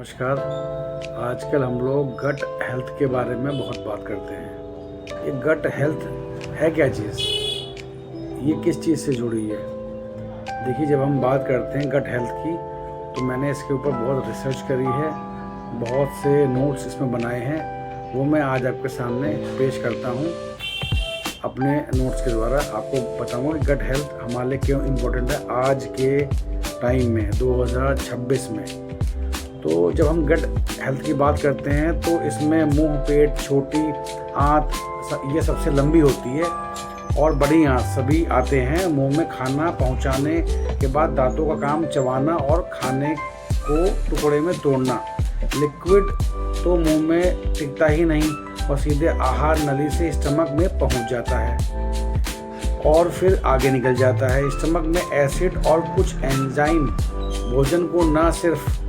नमस्कार। आजकल हम लोग गट हेल्थ के बारे में बहुत बात करते हैं। ये गट हेल्थ है क्या चीज़? ये किस चीज़ से जुड़ी है? देखिए, जब हम बात करते हैं गट हेल्थ की तो मैंने इसके ऊपर बहुत रिसर्च करी है, बहुत से नोट्स इसमें बनाए हैं। वो मैं आज आपके सामने पेश करता हूँ। अपने नोट्स के द्वारा आपको बताऊँगा कि गट हेल्थ हमारे लिए क्यों इम्पोर्टेंट है आज के टाइम में 2026 में। तो जब हम गट हेल्थ की बात करते हैं तो इसमें मुंह, पेट, छोटी आंत ये सबसे लंबी होती है और बड़ी आंत सभी आते हैं। मुंह में खाना पहुंचाने के बाद दांतों का काम चबाना और खाने को टुकड़े में तोड़ना। लिक्विड तो मुंह में टिकता ही नहीं और सीधे आहार नली से स्टमक में पहुंच जाता है और फिर आगे निकल जाता है। स्टमक में एसिड और कुछ एंजाइम भोजन को न सिर्फ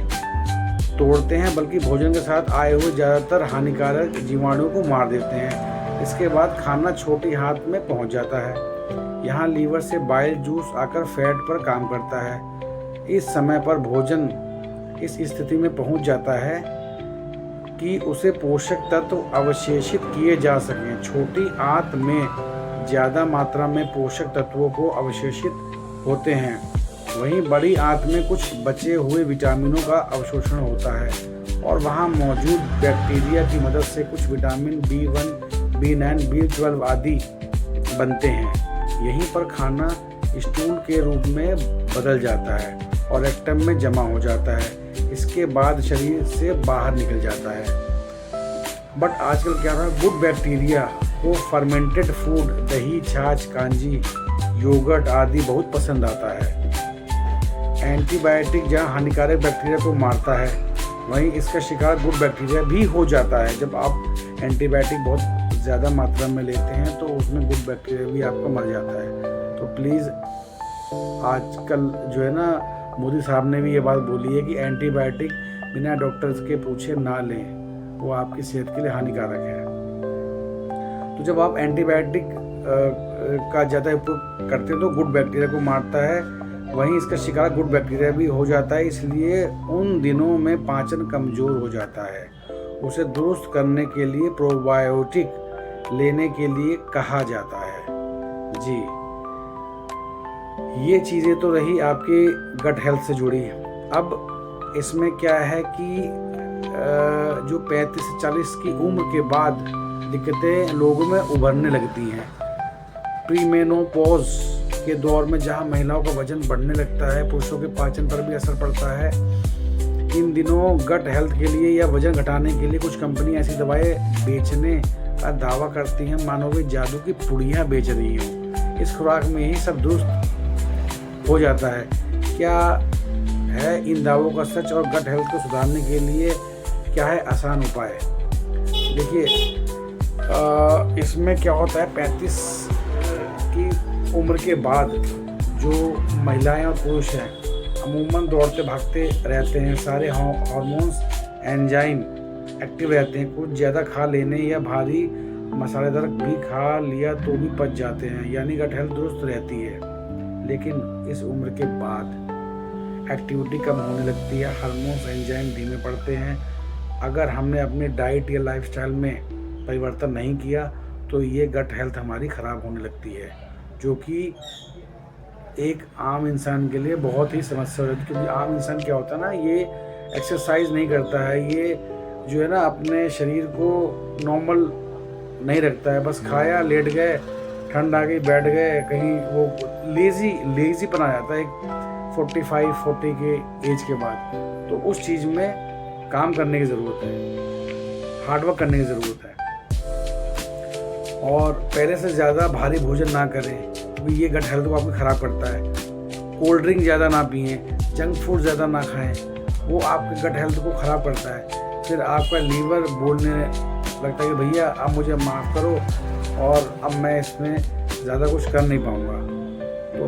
तोड़ते हैं बल्कि भोजन के साथ आए हुए ज़्यादातर हानिकारक जीवाणुओं को मार देते हैं। इसके बाद खाना छोटी आंत में पहुंच जाता है। यहाँ लीवर से बाइल जूस आकर फैट पर काम करता है। इस समय पर भोजन इस स्थिति में पहुंच जाता है कि उसे पोषक तत्व अवशेषित किए जा सकें। छोटी आंत में ज़्यादा मात्रा में पोषक तत्वों को अवशेषित होते हैं, वहीं बड़ी आंत में कुछ बचे हुए विटामिनों का अवशोषण होता है और वहाँ मौजूद बैक्टीरिया की मदद से कुछ विटामिन B1, B9, B12 आदि बनते हैं। यहीं पर खाना स्टूल के रूप में बदल जाता है और रेक्टम में जमा हो जाता है। इसके बाद शरीर से बाहर निकल जाता है। बट आजकल क्या हो रहा है, गुड बैक्टीरिया को फर्मेंटेड फूड, दही, छाछ, कांजी, योगर्ट आदि बहुत पसंद आता है। एंटीबायोटिक जहाँ हानिकारक बैक्टीरिया को मारता है, वहीं इसका शिकार गुड बैक्टीरिया भी हो जाता है। जब आप एंटीबायोटिक बहुत ज़्यादा मात्रा में लेते हैं तो उसमें गुड बैक्टीरिया भी आपका मर जाता है। तो प्लीज़, आजकल जो है ना, मोदी साहब ने भी ये बात बोली है कि एंटीबायोटिक बिना डॉक्टर्स के पूछे ना लें, वो आपकी सेहत के लिए हानिकारक है। तो जब आप एंटीबायोटिक का ज़्यादा उपयोग करते हैं तो गुड बैक्टीरिया को मारता है, वहीं इसका शिकार गुड बैक्टीरिया भी हो जाता है। इसलिए उन दिनों में पाचन कमज़ोर हो जाता है। उसे दुरुस्त करने के लिए प्रोबायोटिक लेने के लिए कहा जाता है। जी, ये चीज़ें तो रही आपके गट हेल्थ से जुड़ी। अब इसमें क्या है कि जो 35 से 40 की उम्र के बाद दिक्कतें लोगों में उभरने लगती हैं। प्रीमेनोपॉज के दौर में जहां महिलाओं का वजन बढ़ने लगता है, पुरुषों के पाचन पर भी असर पड़ता है। इन दिनों गट हेल्थ के लिए या वजन घटाने के लिए कुछ कंपनी ऐसी दवाएं बेचने का दावा करती हैं मानो वे जादू की पुड़ियाँ बेच रही हों। इस खुराक में ही सब दुरुस्त हो जाता है। क्या है इन दावों का सच और गट हेल्थ को सुधारने के लिए क्या है आसान उपाय? देखिए, इसमें क्या होता है, 35 की उम्र के बाद जो महिलाएं और पुरुष हैं अमूमन दौड़ते भागते रहते हैं। सारे हार्मोन्स, एंजाइम एक्टिव रहते हैं। कुछ ज़्यादा खा लेने या भारी मसालेदार भी खा लिया तो भी पच जाते हैं, यानी गट हेल्थ दुरुस्त रहती है। लेकिन इस उम्र के बाद एक्टिविटी कम होने लगती है, हार्मोन्स, एंजाइम धीमे पड़ते हैं। अगर हमने अपनी डाइट या लाइफस्टाइल में परिवर्तन नहीं किया तो ये गट हेल्थ हमारी ख़राब होने लगती है, जो कि एक आम इंसान के लिए बहुत ही समस्या होती है। क्योंकि आम इंसान क्या होता है ना, ये एक्सरसाइज नहीं करता है, ये जो है ना अपने शरीर को नॉर्मल नहीं रखता है। बस खाया, लेट गए, ठंड आ गई, बैठ गए कहीं, वो लेज़ी बना जाता है एक 45-40 के एज के बाद। तो उस चीज़ में काम करने की ज़रूरत है, हार्डवर्क करने की ज़रूरत है और पहले से ज़्यादा भारी भोजन ना करें क्योंकि ये गट हेल्थ को आपको ख़राब करता है। कोल्ड ड्रिंक ज़्यादा ना पिएं, जंक फूड ज़्यादा ना खाएं, वो आपके गट हेल्थ को ख़राब करता है। फिर आपका लीवर बोलने लगता है कि भैया अब मुझे माफ़ करो और अब मैं इसमें ज़्यादा कुछ कर नहीं पाऊँगा। तो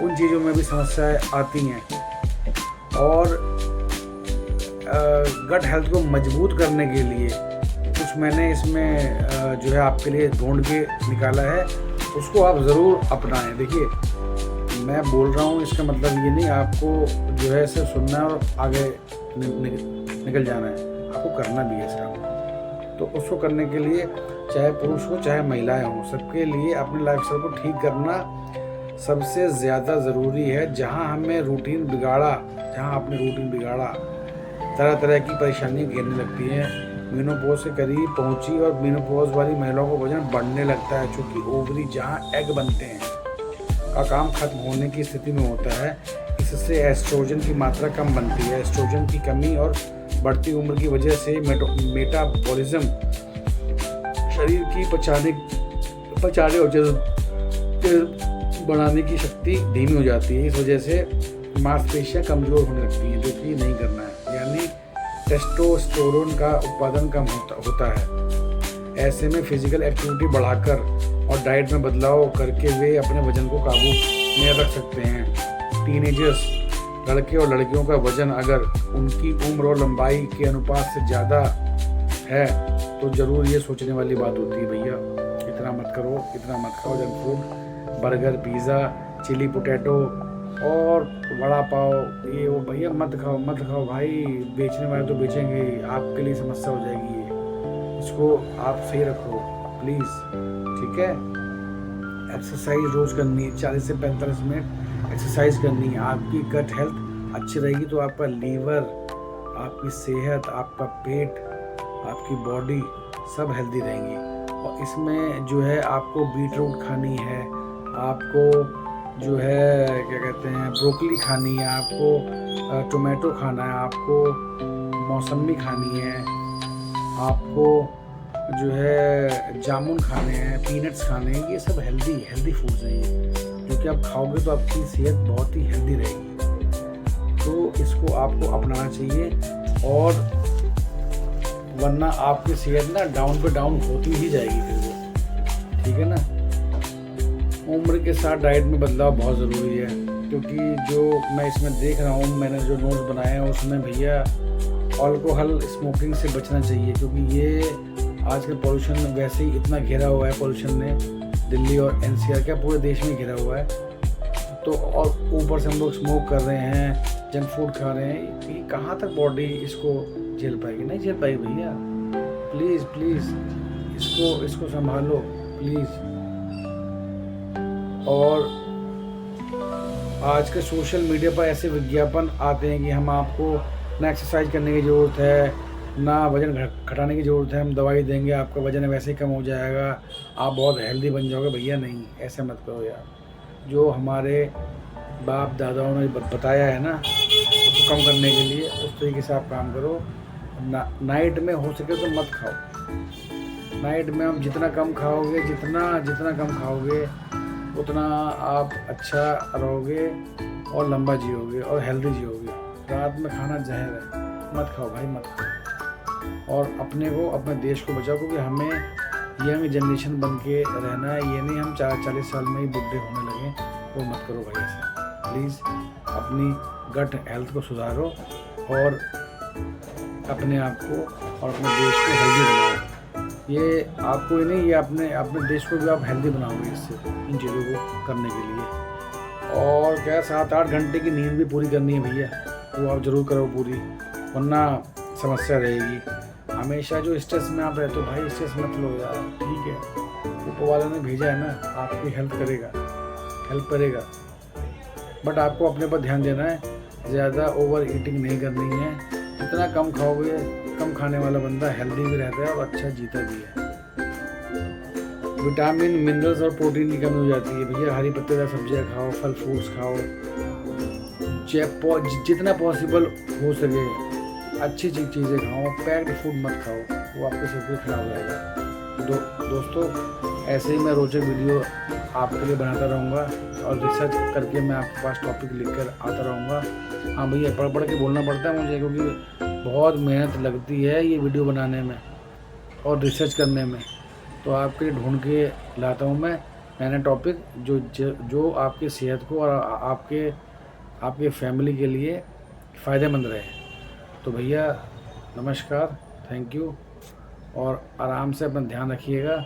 उन चीज़ों में भी समस्याएं आती हैं। और गट हेल्थ को मजबूत करने के लिए कुछ मैंने इसमें जो है आपके लिए ढूंढ के निकाला है, उसको आप ज़रूर अपनाएं। देखिए, मैं बोल रहा हूँ इसका मतलब ये नहीं आपको जो है सिर्फ सुनना और आगे निकल जाना है, आपको करना भी है इस काम। तो उसको करने के लिए चाहे पुरुष हो चाहे महिलाएं हों, सबके लिए अपने लाइफस्टाइल को ठीक करना सबसे ज़्यादा ज़रूरी है। जहाँ आपने रूटीन बिगाड़ा, तरह तरह की परेशानी घेरने लगती हैं। मेनोपॉज के करीब पहुंची और मेनोपॉज वाली महिलाओं का वजन बढ़ने लगता है, क्योंकि ओवरी जहाँ एग बनते हैं का काम खत्म होने की स्थिति में होता है। इससे एस्ट्रोजन की मात्रा कम बनती है। एस्ट्रोजन की कमी और बढ़ती उम्र की वजह से मेटाबॉलिज्म, शरीर की पचाने और बढ़ाने की शक्ति धीमी हो जाती है। इस वजह से मांसपेशियां कमज़ोर होने लगती हैं, जो कि नहीं करना है। यानी टेस्टोस्टेरोन का उत्पादन कम होता है। ऐसे में फिजिकल एक्टिविटी बढ़ाकर और डाइट में बदलाव करके वे अपने वजन को काबू में रख सकते हैं। टीनेजर्स, लड़के और लड़कियों का वजन अगर उनकी उम्र और लंबाई के अनुपात से ज़्यादा है तो ज़रूर ये सोचने वाली बात होती है, भैया इतना मत करो, इतना मत खाओ junk food, burger, pizza, chilli potato और वड़ा पाव, ये वो। भैया मत खाओ भाई, बेचने वाले तो बेचेंगे, आपके लिए समस्या हो जाएगी। ये इसको आप सही रखो प्लीज़, ठीक है। एक्सरसाइज रोज़ करनी है, 40 से 45 मिनट एक्सरसाइज करनी है। आपकी गट हेल्थ अच्छी रहेगी तो आपका लीवर, आपकी सेहत, आपका पेट, आपकी बॉडी सब हेल्दी रहेंगी। और इसमें जो है आपको बीट रूट खानी है, आपको जो है क्या कहते हैं ब्रोकली खानी है, आपको टोमेटो खाना है, आपको मौसमी खानी है, आपको जो है जामुन खाने हैं, पीनट्स खाने हैं। ये सब हेल्दी फूड्स हैं ये, क्योंकि आप खाओगे तो आपकी सेहत बहुत ही हेल्दी रहेगी। तो इसको आपको अपनाना चाहिए, और वरना आपकी सेहत ना डाउन पे डाउन होती ही जाएगी फिर वो, ठीक है ना। उम्र के साथ डाइट में बदलाव बहुत ज़रूरी है, क्योंकि जो मैं इसमें देख रहा हूँ, मैंने जो नोट्स बनाए हैं उसमें भैया अल्कोहल स्मोकिंग से बचना चाहिए, क्योंकि ये आजकल पॉल्यूशन वैसे ही इतना घेरा हुआ है। पॉल्यूशन ने दिल्ली और NCR क्या पूरे देश में घिरा हुआ है। तो और ऊपर से हम लोग स्मोक कर रहे हैं, जंक फूड खा रहे हैं, कि कहाँ तक बॉडी इसको झेल पाएगी? नहीं झेल पाएगी भैया। प्लीज़ इसको संभालो प्लीज़। और आज के सोशल मीडिया पर ऐसे विज्ञापन आते हैं कि हम आपको ना एक्सरसाइज करने की ज़रूरत है, ना वज़न घटाने की ज़रूरत है, हम दवाई देंगे, आपका वज़न वैसे ही कम हो जाएगा, आप बहुत हेल्दी बन जाओगे। भैया नहीं, ऐसा मत करो यार। जो हमारे बाप दादाओं ने बताया है ना, उसको कम करने के लिए उस तरीके से आप काम करो। नाइट में हो सके तो मत खाओ। नाइट में हम जितना कम खाओगे, जितना कम खाओगे उतना आप अच्छा रहोगे और लंबा जियोगे और हेल्दी जियोगे। रात में खाना जहर है, मत खाओ भाई, मत खाओ। और अपने को, अपने देश को बचाओ, क्योंकि हमें यंग जनरेशन बन के रहना है। ये नहीं हम 40 साल में ही बुढ़े होने लगे, वो मत करो भाई ऐसा। प्लीज़ अपनी गट हेल्थ को सुधारो और अपने आप को और अपने देश को हेल्दी बनाओ। ये आपको ही नहीं, ये अपने देश को भी आप हेल्दी बनाओगे इससे, इन चीज़ों को करने के लिए। और क्या 7-8 घंटे की नींद भी पूरी करनी है भैया, वो आप ज़रूर करो पूरी, वरना समस्या रहेगी। हमेशा जो स्ट्रेस में आप रहते हो भाई, स्ट्रेस मत लो यार, ठीक है। ऊपर वाले ने भेजा है ना, आपकी हेल्प करेगा, बट आपको अपने पर ध्यान देना है। ज़्यादा ओवर ईटिंग नहीं करनी है। जितना कम खाओगे, कम खाने वाला बंदा हेल्दी भी रहता है और अच्छा जीता भी है। विटामिन, मिनरल्स और प्रोटीन की कमी हो जाती है भैया। हरी पत्तेदार सब्जियां खाओ, फल फ्रूट्स खाओ, जितना पॉसिबल हो सके अच्छी चीज़ें खाओ। पैक्ड फूड मत खाओ, वो आपके सेहत को खराब हो जाएगा। दोस्तों ऐसे ही मैं रोचक वीडियो आपके लिए बनाता रहूँगा और रिसर्च करके मैं आपके पास टॉपिक लिखकर आता रहूँगा। हाँ भैया, पढ़ के बोलना पड़ता है मुझे, क्योंकि बहुत मेहनत लगती है ये वीडियो बनाने में और रिसर्च करने में। तो आपके लिए ढूंढ के लाता हूँ मैं नए टॉपिक जो आपकी सेहत को और आपके फैमिली के लिए फ़ायदेमंद रहे। तो भैया नमस्कार, थैंक यू, और आराम से अपना ध्यान रखिएगा।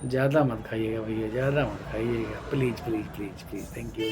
ज़्यादा मत खाइएगा भैया, ज़्यादा मत खाइएगा, प्लीज़, थैंक यू।